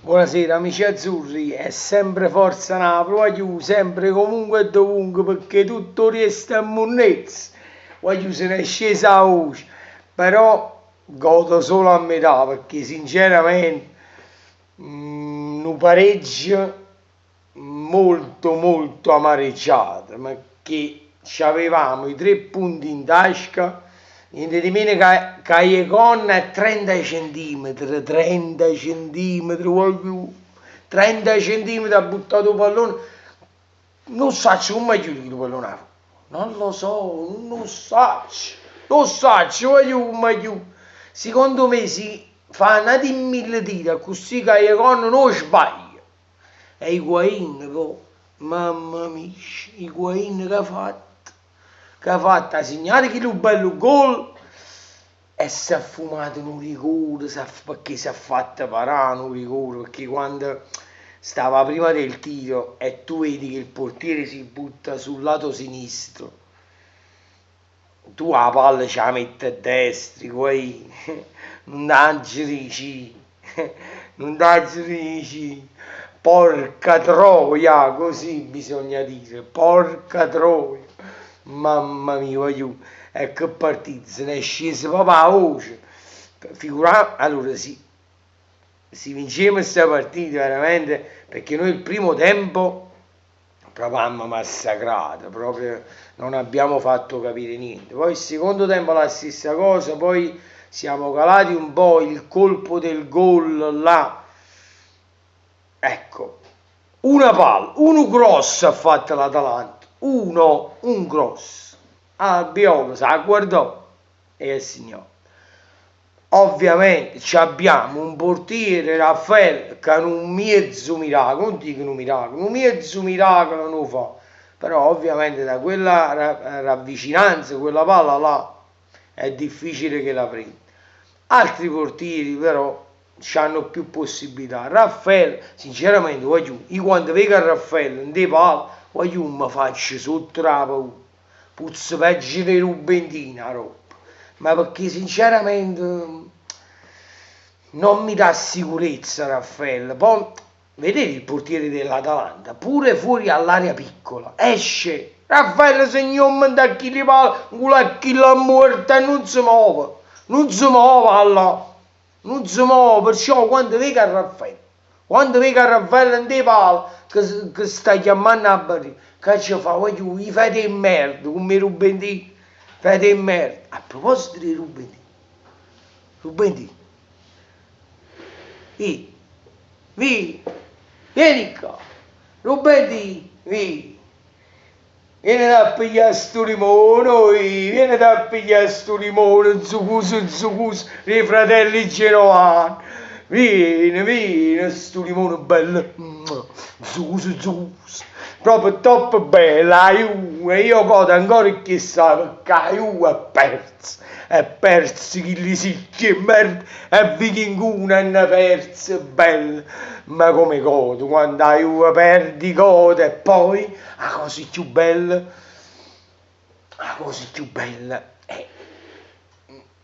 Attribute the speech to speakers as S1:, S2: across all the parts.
S1: Buonasera amici azzurri, è sempre Forza Napoli, voglio sempre comunque e dovunque perché tutto resta a monnezza, voglio se ne è scesa a voce, però godo solo a metà perché sinceramente un pareggio molto amareggiato, ma che avevamo i 3 punti in tasca. Niente di meno che con 30 centimetri, 30 centimetri, voglio 30 centimetri ha buttato il pallone. Non so come chiudere il pallone. Non lo so, non so, voglio come chiudere. Secondo me si fa una di 1000 tiri, così che con non sbaglia. E Higuain, mamma mia, Higuain che ha fatto, ha segnato che un bello gol e si è fumato un rigore, perché si è fatto parare un rigore, perché quando stava prima del tiro e tu vedi che il portiere si butta sul lato sinistro, tu la palla ce la metti a destra, poi non la girici, non la girici, porca troia, così bisogna dire, porca troia, mamma mia, voglio, e che partita, se ne è scesa proprio a voce, figurati, allora si vinceva questa partita veramente, perché noi il primo tempo proprio abbiamo massacrato, proprio non abbiamo fatto capire niente. Poi il secondo tempo la stessa cosa, poi siamo calati un po', il colpo del gol là, ecco, una palla, uno cross ha fatto l'Atalanta, un cross, Albiol se la guardò e il signore. Ovviamente abbiamo un portiere Raffaele che è un mezzo miracolo, non dico un miracolo, un mezzo miracolo non lo fa, però ovviamente da quella ravvicinanza, quella palla là è difficile che la prenda. Altri portieri però hanno più possibilità. Raffaele, sinceramente, io quando vedo a Raffaele in dei palla, voglio mi faccio sotto la paura, puzza peggio di Rubentina, roba. Ma perché sinceramente non mi dà sicurezza Raffaele. Poi vedete il portiere dell'Atalanta, pure fuori all'area piccola, esce. Raffaele segna un momento a chi li palla, un chi la morta e non si muove. Non si muove allora. Non si muove, perciò quando vedo a Raffaele, quando vedo a Raffaele in dei pali che sta chiamando a barriera, che ci fa? Voglio, gli fate in merda, come Rubentini, fate in merda. A proposito di Rubentini, vieni qua, Rubentini, vieni da pigliare sto limone, vieni da pigliare sto limone, zucuso, dei fratelli genovani. Vieni, sto limone bello, zucuso, proprio troppo bella, io godo ancora che sa, perché è perso chi li si che merda, è vichinguna e ne perso, bella, ma come godo, quando la Juve perdi godo, e poi la cosa più bella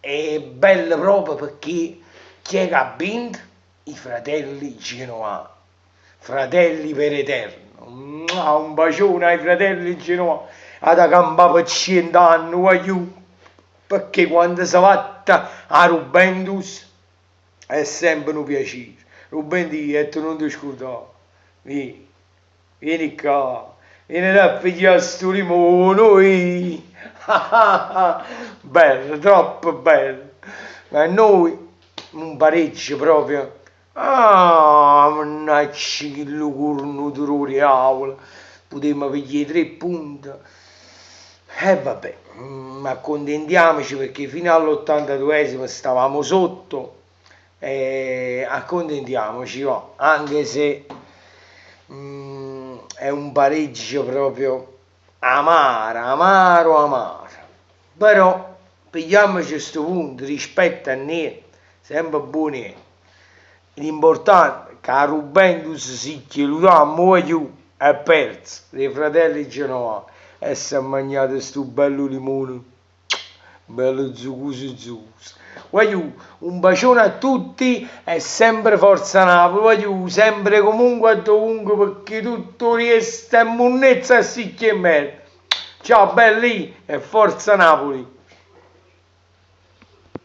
S1: è bella proprio perché chi è che ha vinto? I fratelli genovani, fratelli per eterno. Un bacione ai fratelli genovani, ad campare per 100 anni, voglio, perché quando si va a Juventus è sempre un piacere. Rubendi, e tu non ti scordare, vieni qua, vieni da pigliare sto limone, bello, troppo bello. Ma noi un pareggio proprio, mannaggia che lo cornuto di aula, potremmo pigliare 3 punti. E vabbè, accontentiamoci perché fino all'82esimo stavamo sotto, e accontentiamoci, va, anche se è un pareggio proprio amaro, però pigliamoci questo punto rispetto a niente, sempre buoni. L'importante è che a Juventus si chiudiamo è perso dei fratelli genovani e si è mangiato sto bello limone bello zucuso zucuso. Voglio un bacione a tutti e sempre Forza Napoli, voglio sempre comunque e dovunque perché tutto riesce in monnezza e si chiama. Ciao belli e Forza Napoli!